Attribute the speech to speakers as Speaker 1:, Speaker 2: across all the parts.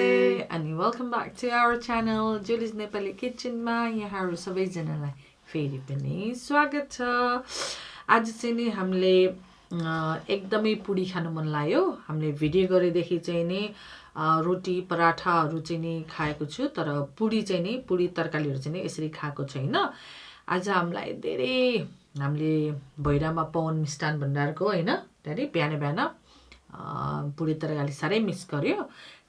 Speaker 1: अनि welcome back to our channel Julie's Nepali किचनमा यहाँहरू सबैजनालाई फेरि पनि स्वागत छ। आज चाहिँ नि हामीले एकदमै पुडी खानु मन लाग्यो। हामीले भिडियो गरेदेखि चाहिँ नि रोटी पराठाहरू चाहिँ नि खाएको छु, तर पुडी चाहिँ नि पुडी तरकारीहरू चाहिँ नि यसरी खाएको छैन। आज हामीलाई धेरै हामीले भैरामा पवन मिष्टान भण्डारको हैन धेरै बिहान बिहान पुडी तरकारी साह्रै मिस गर्यो।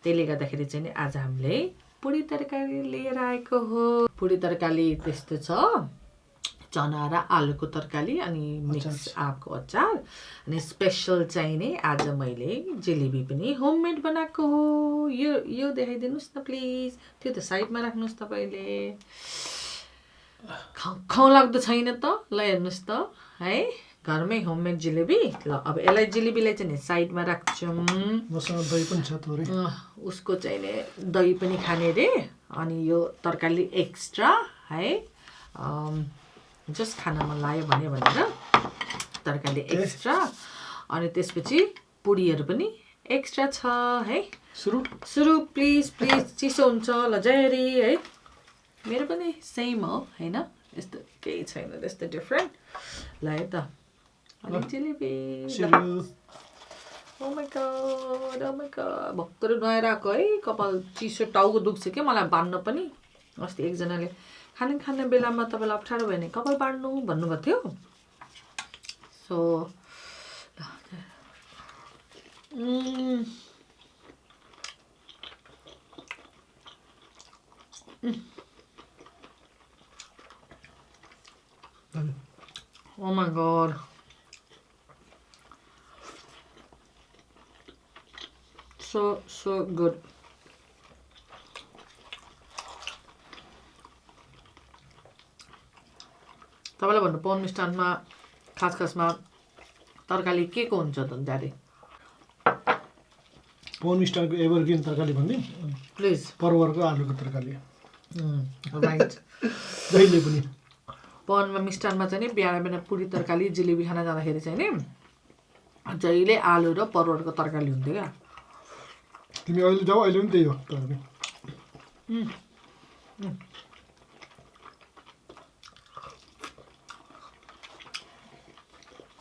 Speaker 1: त्यसले गर्दाखेरि चाहिँ नि आज हामीले पुडी तरकारी लिएर आएको हो। पुडी तरकारी त्यस्तो छ, चना र आलुको तरकारी अनि मिक्स आएको अचार अनि स्पेशल चाहिँ नि आज मैले जलेबी पनि होममेड बनाएको हो। यो देखाइदिनुस् न प्लिज। त्यो त साइडमा राख्नुस् तपाईले। खाउ लाग्दो छैन त? ल हेर्नुस् त है, घरमै होममेड जलेबी। ल अब यसलाई जलेबीलाई चाहिँ नि साइडमा राख्छौँ।
Speaker 2: मसँग दही पनि छ थोरै।
Speaker 1: उसको चाहिँ नि दही पनि खाने रे। अनि यो तरकारी एक्स्ट्रा है, जस्ट खान मन लाग्यो भनेर तरकारी एक्स्ट्रा। अनि त्यसपछि पुडीहरू पनि एक्स्ट्रा छ है। सुरु प्लिज प्लिज, चिसो हुन्छ ल जयरी है। मेरो पनि सेम हो हैन, यस्तो केही छैन त्यस्तो डिफ्रेन्ट। ल है त जलेबी। ओ माई गॉड भर्खरै नुहाएर आएको है। कपाल चिसो, टाउको दुख्छ क्या मलाई बाँध्न पनि। अस्ति एकजनाले खाने बेलामा तपाईँलाई अप्ठ्यारो भयो भने कपाल बाँड्नु भन्नुभएको थियो। So oh my god, so good. तपाईँलाई भन्नु पवन मिष्टानमा खासमा तरकारी के को हुन्छ त ज्यादै?
Speaker 2: पवन मिष्टानको एभरग्रिन तरकारी भन्ने
Speaker 1: प्लिज।
Speaker 2: परवरको आलुको तरकारी।
Speaker 1: राइट।
Speaker 2: जहिले पनि
Speaker 1: पवनमा मिष्टानमा चाहिँ नि बिहान बिहान पुडी तरकारी जलेबी खान जाँदाखेरि चाहिँ नि जहिले आलु र परवरको तरकारी हुन्थ्यो क्या।
Speaker 2: तिमी अहिले जाऊ, अहिले पनि त्यही हो तरकारी।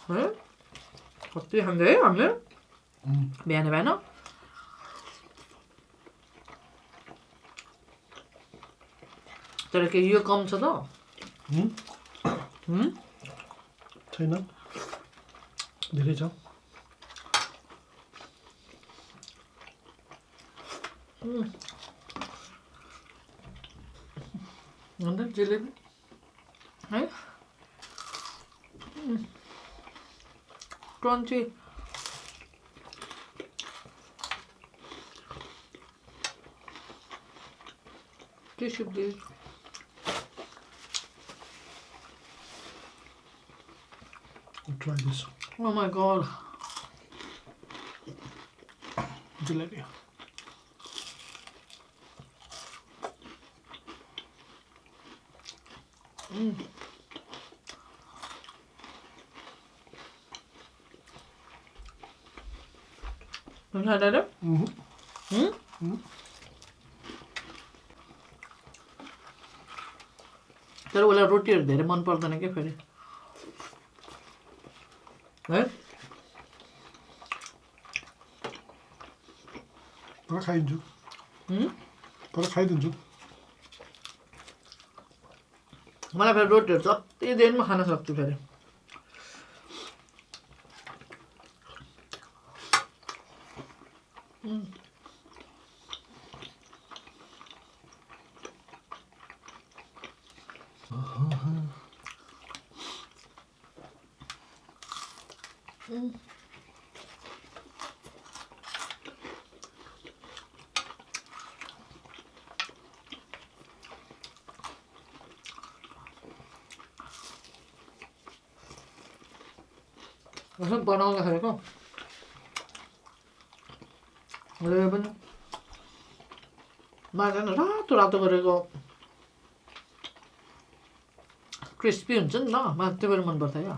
Speaker 1: है कति खान्छ है हामीले बिहान बिहान। तर के यो कम छ त?
Speaker 2: छैन, धेरै छ।
Speaker 1: अन्त जलेबी है crunchy. Tissue please.
Speaker 2: Try this.
Speaker 1: Oh my god.
Speaker 2: Jalebi.
Speaker 1: You had that? तर उसलाई रोटीहरू धेरै मन पर्दैन क्या फेरि है।
Speaker 2: तर खाइदिन्छु,
Speaker 1: मलाई फेरि रोटीहरू जति दिनमा खान सक्छु फेरि। कसम बनाउँदाखेरिको अहिले पनि माछा रातो रातो गरेको क्रिस्पी हुन्छ नि त, मलाई त्यो भएर मनपर्छ क्या।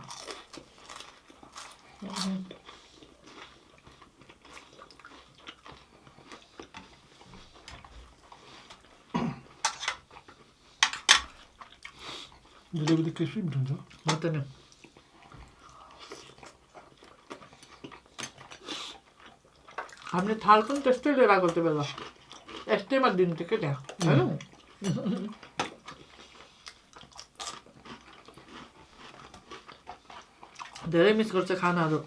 Speaker 2: जलेबी त क्रिस्पी मिठो हुन्छ
Speaker 1: हो त नि हामीले थाल पनि त्यस्तै लिएर आएको त्यो बेला यस्तैमा दिन्थ्यो क्या त्यहाँ होइन धेरै मिस गर्छ खानाहरू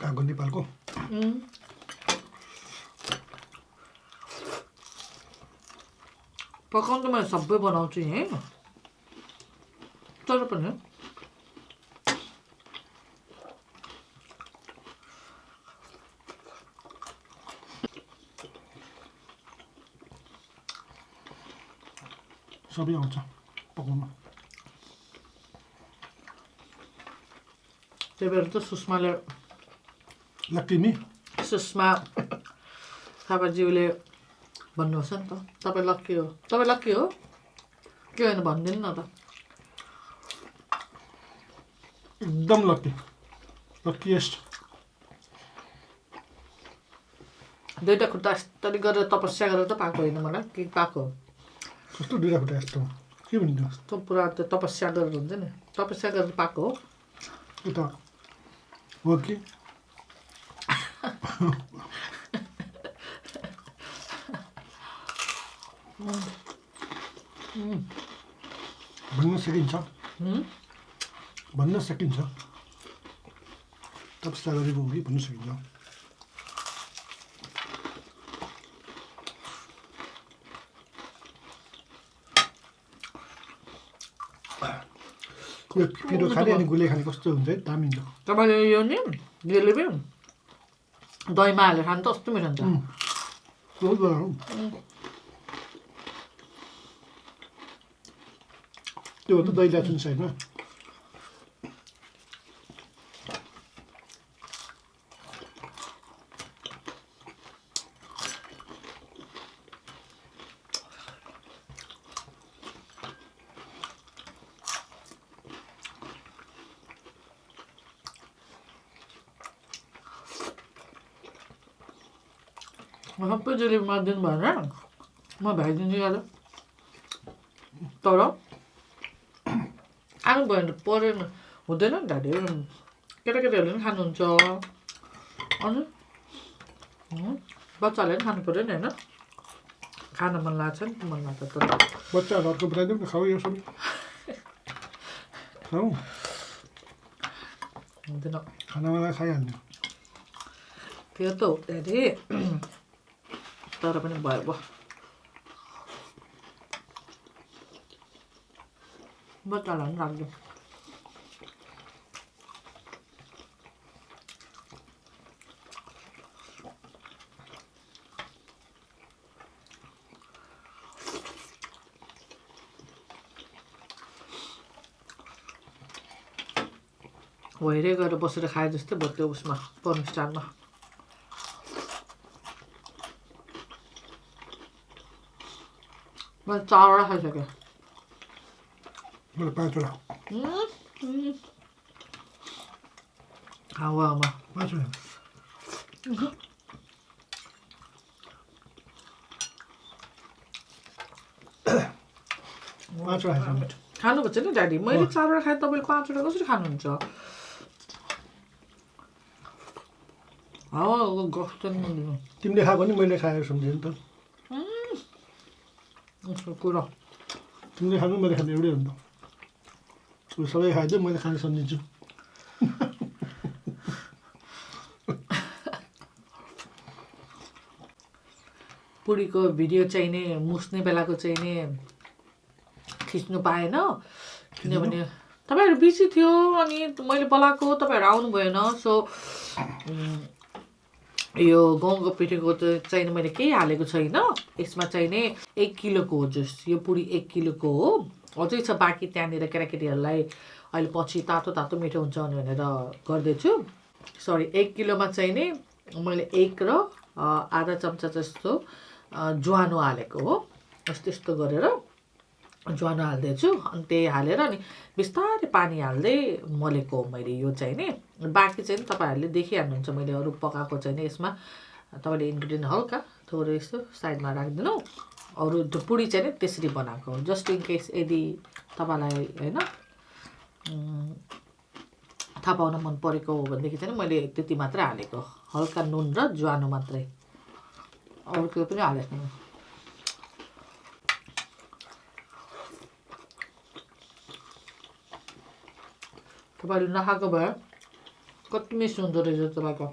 Speaker 2: कहाँको नेपालको
Speaker 1: पकाउनु त मैले सबै बनाउँछु यहीँ तर पनि
Speaker 2: सबै आउँछ पकाउन
Speaker 1: त्यही भएर त सुषमा थापाज्यूले भन्नुहोस् नि त तपाईँ लक्की हो के होइन भनिदिनु न त
Speaker 2: एकदम लक्किएस्ट
Speaker 1: दुईवटा खुट्टा यस्तरी गरेर तपस्या गरेर त पाएको होइन मलाई के पाएको
Speaker 2: कस्तो दुईवटा खुट्टा यस्तो के भनिदिनु
Speaker 1: त्यो पुरा त्यो तपस्या गरेर हुन्छ नि तपस्या गरेर पाएको हो
Speaker 2: त्यो त हो कि भन्न सकिन्छ तपस्या गरेको हो कि भन्न सकिन्छ पिरो खाने अनि गुलियो खाने कस्तो हुन्छ है दामी हुन्छ
Speaker 1: तपाईँले यो नि जलेबी दहीमा हालेर खानु त कस्तो मिठो हुन्छ
Speaker 2: त्यो हो त दही ल्याएको छु नि साइडमा
Speaker 1: सबै जलेबी मारिदिनु भएन म भ्याइदिन्छु याद तर आउनु भयो भने परेन हुँदैन नि दाजु केटाकेटीहरूले पनि खानुहुन्छ अनि बच्चाहरूले पनि खानु पऱ्यो नि होइन खान मन लाग्छ नि मन लाग्छ तर
Speaker 2: बच्चाहरू अर्को बनाइदिउँ न खाऊ यो सबै खाऊ
Speaker 1: हुँदैन
Speaker 2: खानामा खाइहाल्ने
Speaker 1: त्यो त हो अरे तर पनि भयो बच्चालाई पनि राख्दिउँ भइरै गएर बसेर खाए जस्तै भयो त्यो उसमा पर्न स्टारमा मैले 4वटा खाइसकेँ
Speaker 2: मलाई 5वटा
Speaker 1: हावामा
Speaker 2: 5वटा 5वटा खाइसकेँ
Speaker 1: खानुपर्छ नि ड्याडी मैले 4वटा खाएँ तपाईँले 5वटा कसरी खानुहुन्छ हावा गफ नि
Speaker 2: तिमीले खाएको नि मैले खाएको सम्झेँ नि त
Speaker 1: कुरा
Speaker 2: तिमीले खानु मैले खानु एउटै हो नि त सबै खाइदियो मैले खानु सम्झिन्छु
Speaker 1: पुरीको भिडियो चाहिँ नि मुस्ने बेलाको चाहिँ नि खिच्नु पाएन किनभने तपाईँहरू बिजी थियो अनि मैले बोलाएको तपाईँहरू आउनु भएन सो यो गाउँको पिठोको चाहिँ मैले केही हालेको छैन यसमा चाहिँ नि 1 किलोको हो जुस यो पुरी 1 किलोको हो अझै छ बाँकी त्यहाँनिर केटाकेटीहरूलाई अहिले पछि तातो तातो मिठो हुन्छ भनेर गर्दैछु सरी 1 किलोमा चाहिँ नि मैले 1 र आधा चम्चा जस्तो ज्वानो हालेको हो यस्तो गरेर ज्वानो हाल्दैछु अनि त्यही हालेर अनि बिस्तारै पानी हाल्दै मलेको हो मैले यो चाहिँ नि बाँकी चाहिँ तपाईँहरूले देखिहाल्नुहुन्छ मैले अरू पकाएको चाहिँ नि यसमा तपाईँले इन्ग्रिडियन्ट हल्का थोरै यस्तो साइडमा राखिदिनु अरू त्यो पुडी चाहिँ नि त्यसरी बनाएको हो जस्ट इन केस यदि तपाईँलाई होइन थाहा पाउन मन परेको हो भनेदेखि चाहिँ मैले त्यति मात्र हालेको हल्का नुन र ज्वानो मात्रै अरू केही पनि हालेको छैन तपाईँले नखाएको भए कति मिस हुँदो रहेछ तपाईँको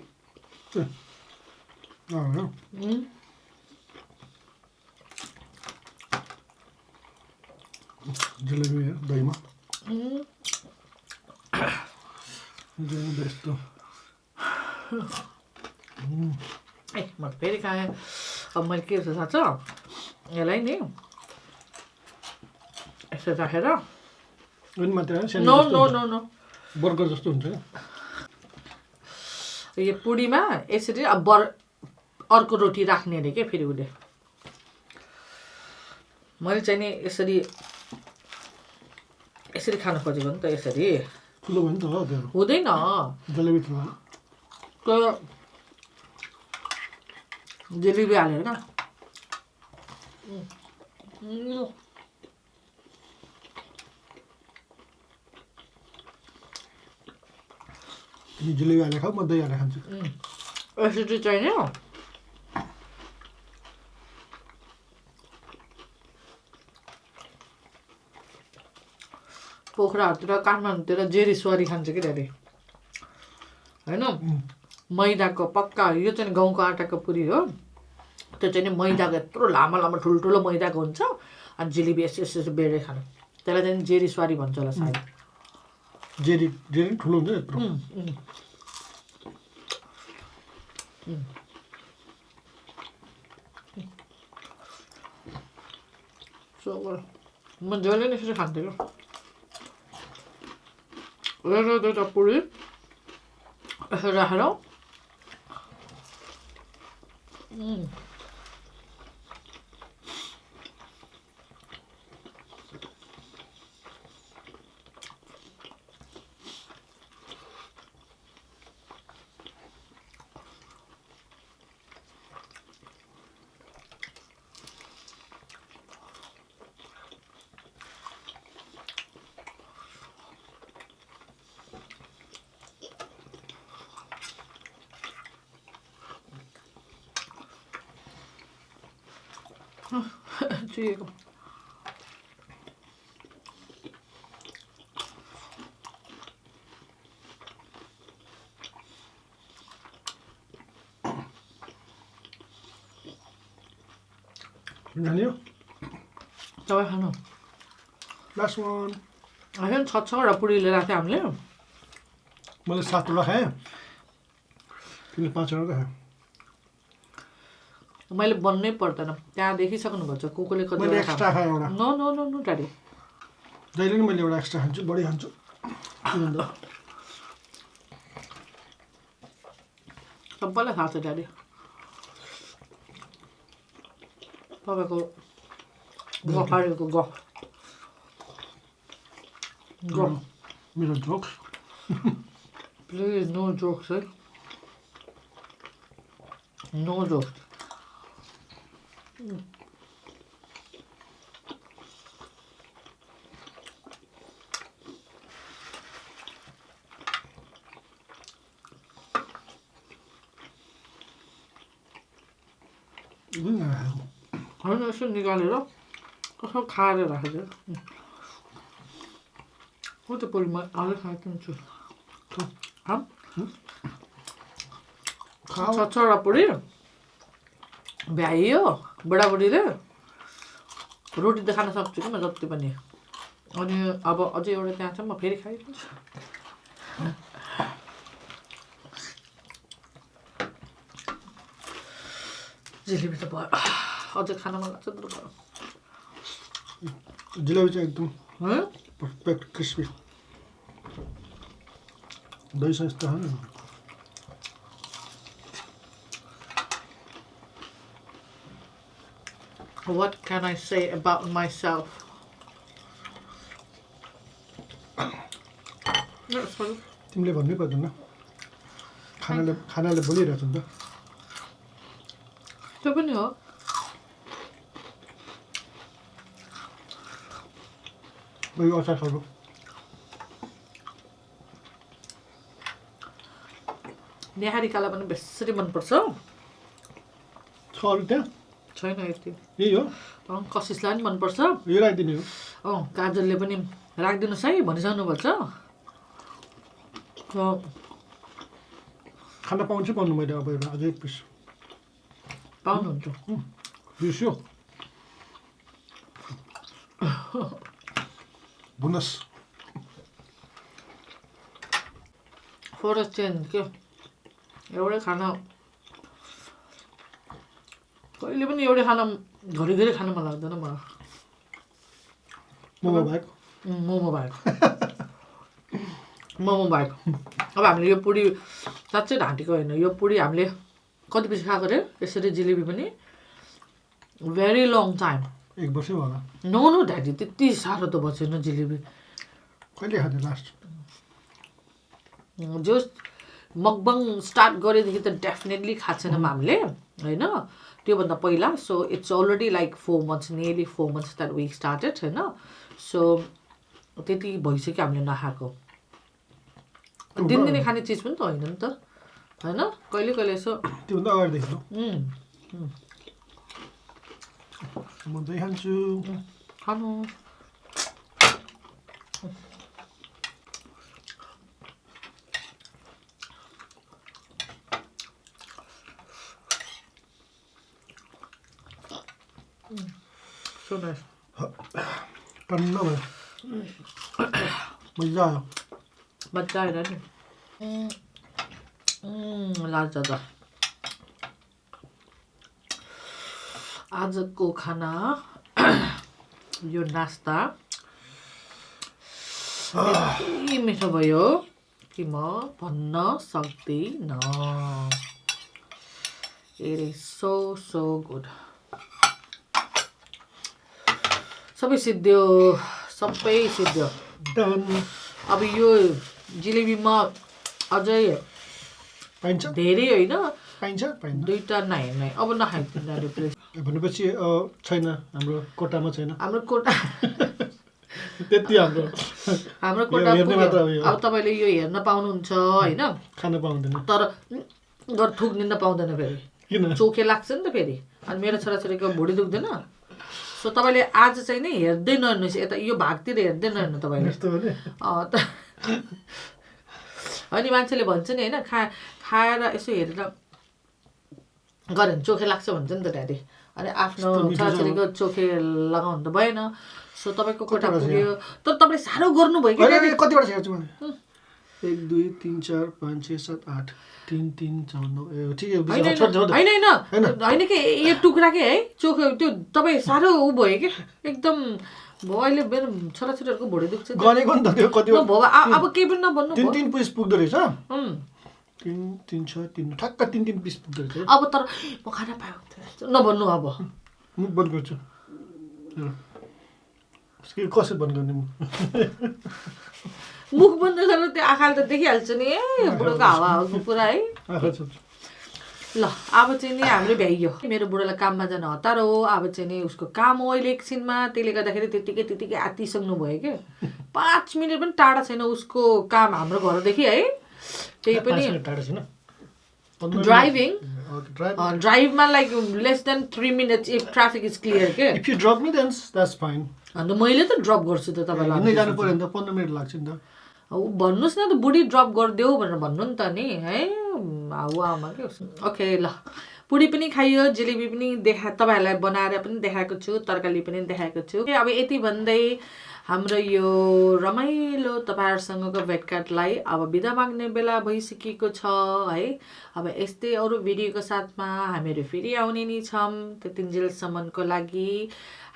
Speaker 2: जलेबी दहीमा बेस्ट
Speaker 1: ए म फेरि खाएँ अब मैले के गर्छु थाहा छ यसलाई नि यसो राखेर no no no no
Speaker 2: burger जस्तो हुन्छ
Speaker 1: यो पुडीमा यसरी अब अर्को रोटी राख्ने अरे के फेरि उसले मैले चाहिँ नि यसरी खान खोजेको नि त यसरी
Speaker 2: ठुलो भयो नि त
Speaker 1: हुँदैन
Speaker 2: जलेबी ठुलो
Speaker 1: जलेबी हालेर क्या
Speaker 2: तिमी जलेबी हालेर खाऊ म दही हालेर खान्छु
Speaker 1: यसरी चाहिँ नि पोखराहरूतिर काठमाडौँतिर जेरी सुवारी खान्छ कि धेरै होइन मैदाको पक्का यो चाहिँ गहुँको आटाको पुरी हो त्यो चाहिँ नि मैदाको यत्रो लामो लामो ठुल्ठुलो मैदाको हुन्छ अनि जिलेबी यस्तो यस्तो बेडेर खानु त्यसलाई चाहिँ जेरी सुवारी भन्छ होला सायद
Speaker 2: जेरी जेरी ठुलो हुन्छ यत्रो
Speaker 1: म जहिले नै यसरी खान्थेँ क्या दुईवटा पुरी यसरी राखेर चुहिएको
Speaker 2: जान्यो
Speaker 1: तपाईँ खानु
Speaker 2: लास्ट वान
Speaker 1: होइन 6-6वटा पुरी लिएर आएको थियो हामीले
Speaker 2: मैले 7वटा खाएँ तिमीले 5वटा खाएँ
Speaker 1: मैले बन्नै पर्दैन त्यहाँ देखिसक्नुपर्छ को कोले
Speaker 2: मैले एक्स्ट्रा खाएँ एउटा
Speaker 1: no no no no daddy
Speaker 2: जहिले नि मैले एउटा एक्स्ट्रा खान्छु बढी खान्छु
Speaker 1: सबैलाई थाहा छ डाडी तपाईँको गफारेको गफ
Speaker 2: मेरो जोक
Speaker 1: प्लिज नो जोक्स है नो जोक्स होइन यसो निकालेर कसो खाएर राखेको हो त्यो पुरी म आलु खाएको छु 6-6वटा पुरी भ्याइयो बुढाबुढीले रोटी त खान सक्छु कि म जति पनि अनि अब अझै एउटा त्यहाँ छ म फेरि खाइदिन्छु जिलेबी त भयो अझै खान मन लाग्छ तर भयो
Speaker 2: जिलेबी चाहिँ एकदम पर्फेक्ट क्रिस्पी दही सहित खानु
Speaker 1: What can I say about myself?
Speaker 2: तिमीले भन्नै पर्दैन खानाले बोलिरहेको छ नि त
Speaker 1: त्यो पनि हो
Speaker 2: यो अचार खानु
Speaker 1: नेहारी काला पनि बेसरी मनपर्छ
Speaker 2: छ अरू त्यहाँ
Speaker 1: छैन यति
Speaker 2: यही हो
Speaker 1: कसिसलाई पनि मनपर्छ
Speaker 2: यो राखिदिने हो
Speaker 1: काजलले पनि राखिदिनुहोस् है भनिसक्नुपर्छ
Speaker 2: खाना पाउँछु पाउनु मैले अब एउटा अझै एक पिस
Speaker 1: पाउनुहुन्छ
Speaker 2: बिर्स्यो बोनस
Speaker 1: फरेस्ट चेन्ज के एउटै खाना कहिले पनि एउटै खाना घरिघरि खानु मन लाग्दैन मलाई
Speaker 2: मोमो बाहेक
Speaker 1: मोमो बाहेक मोमो बाहेक अब हामीले यो पुरी साँच्चै ढाँटेको होइन यो पुरी हामीले कति पछि खाएको अरे यसरी जिलेबी पनि भेरी लङ टाइम
Speaker 2: 1 वर्षै होला
Speaker 1: नो नो ड्याडी त्यति साह्रो त बसेन जिलेबी
Speaker 2: कहिले खाँदै लास्ट
Speaker 1: जो मकबङ स्टार्ट गरेदेखि त डेफिनेटली खाएको छैनौँ हामीले होइन त्योभन्दा पहिला so it's already like 4 months nearly 4 months that we started होइन सो त्यति भइसक्यो हामीले नखाएको दिनदिनै खाने चिज पनि त होइन नि त होइन कहिले कहिले यसो
Speaker 2: त्योभन्दा अगाडिदेखि म दही खान्छु
Speaker 1: खानु So nice.
Speaker 2: टन्न भयो मजा आयो
Speaker 1: मजा आएर नि लाग्छ त आजको खाना यो नास्ता यति मिठो भयो कि म भन्न सक्दिनँ इट इज सो गुड सबै सिद्धियो अब यो जिलेबीमा अझै
Speaker 2: पाइन्छ
Speaker 1: धेरै होइन
Speaker 2: पाइन्छ पाइन्छ
Speaker 1: दुईटा नै अब नखाइदिनु प्लिज
Speaker 2: भनेपछि छैन हाम्रो कोटामा छैन
Speaker 1: हाम्रो कोटा
Speaker 2: त्यति हाम्रो
Speaker 1: कोटा
Speaker 2: हेर्ने मात्र हो यो
Speaker 1: अब तपाईँले यो हेर्न पाउनुहुन्छ होइन
Speaker 2: खान पाउँदैन
Speaker 1: तर थुक्निन पाउँदैन फेरि
Speaker 2: किन
Speaker 1: चोखे लाग्छ नि त फेरि अनि मेरो छोराछोरीको भुँडी दुख्दैन सो तपाईँले आज चाहिँ नि हेर्दै नहेर्नुहोस् यता यो भागतिर हेर्दै नहेर्नु तपाईँले अनि मान्छेले भन्छ नि होइन खाएर यसो हेरेर गऱ्यो भने चोखे लाग्छ भन्छ नि त ड्याडी अनि आफ्नो छोराछोरीको चोखे लगाउनु त भएन सो तपाईँको कोटा पुग्यो तर तपाईँले साह्रो गर्नुभयो कि
Speaker 2: कतिवटा हेर्छु मैले 1 2 3 4 5 6 7 8 3 3 4 9 ठिकै
Speaker 1: होइन कि यो टुक्रा के है चोखे त्यो तपाईँ साह्रो उ भयो कि एकदम अहिले मेरो छोराछोरीहरूको भुँडी दुख्छ
Speaker 2: गनेको नि त त्यो कतिवटा
Speaker 1: अब केही पनि नभन्नु
Speaker 2: 3 पिस पुग्दो रहेछ 3 3 6 3 ठ्याक्क 3 पिस पुग्दो रहेछ
Speaker 1: अब तर म खाना पाएको नभन्नु अब
Speaker 2: मुख बन्द गर्छु कसरी बन्द गर्ने
Speaker 1: मुख बन्द गरेर त्यो आँखाले त देखिहाल्छ नि बुढोको हावा हो पुरा है ल अब चाहिँ नि हाम्रो भ्याइयो मेरो बुढोलाई काममा जान हतार हो अब चाहिँ नि उसको काम हो अहिले एकछिनमा त्यसले गर्दाखेरि त्यतिकै आत्तिसक्नु भयो क्या 5 मिनट पनि टाढा छैन उसको काम हाम्रो घरदेखि है त्यही पनि ड्राइभमा like less than 3 minutes if traffic is clear के
Speaker 2: if you drop me then that's fine
Speaker 1: अन्त मैले त ड्रप गर्छु त तपाईँलाई
Speaker 2: हिँड्दै जानु पर्यो भने त 15 मिनट लाग्छ नि त
Speaker 1: भन्नुहोस् न त बुढी ड्रप गरिदेऊ भनेर भन्नु नि त नि है आमा के ओके ल पुरी पनि खाइयो जिलेबी पनि तपाईँहरूलाई बनाएर पनि देखाएको छु तरकारी पनि देखाएको छु अब यति भन्दै हाम्रो यो रमाइलो तपाईँहरूसँगको भेटघाटलाई अब बिदा माग्ने बेला भइसकेको छ है अब यस्तै अरू भिडियोको साथमा हामीहरू फेरि आउने नै छौँ त्यतिन्जेलसम्मको लागि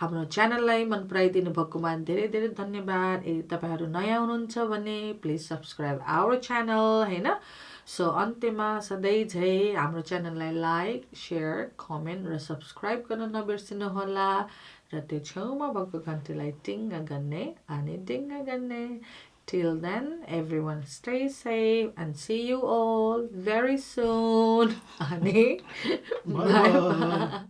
Speaker 1: हाम्रो च्यानललाई मन पराइदिनु भएकोमा धेरै धेरै धन्यवाद यदि तपाईँहरू नयाँ हुनुहुन्छ भने प्लिज सब्सक्राइब आवर च्यानल होइन सो अन्त्यमा सधैँ झै हाम्रो च्यानललाई लाइक सेयर कमेन्ट र सब्सक्राइब गर्न नबिर्सिनुहोला र त्यो छेउमा भएको घन्टीलाई टिङ्ग गर्ने अनि टिङ्ग गर्ने Till then, everyone stay safe and see you all very soon. Bye bye.